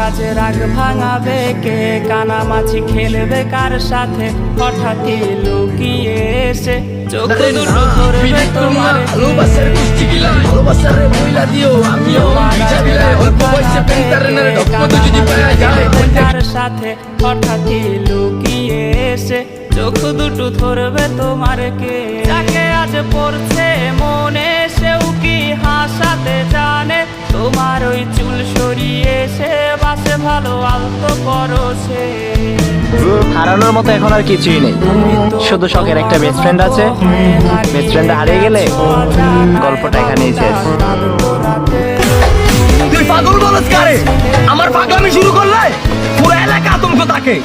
আজ রাগ ভাঙাবে কে, কানামাছি খেলবে কার সাথে, হঠাৎই লুকিয়ে এসে চোখ দুটো ধরবে তোমার কার সাথে, হঠাৎই লুকিয়ে এসে চোখ দুটো ধরবে তোমার কে। যাকে আজ পড়ছে মনে সেও কি হাসাতে জানে, তোমার ওই চুল সরিয়ে সে বাসে ভালো আলতো করো সে। হারানোর মতো এখন আর কিছুই নেই, শুধু শখের একটা বেস্ট ফ্রেন্ড আছে। বেস্ট ফ্রেন্ড হারিয়ে গেলে গল্পটা এখানেই শেষ। তুই পাগল বলছ কারে? আমার পাগলামি শুরু করলে পুরো এলাকা আতঙ্ক থাকে।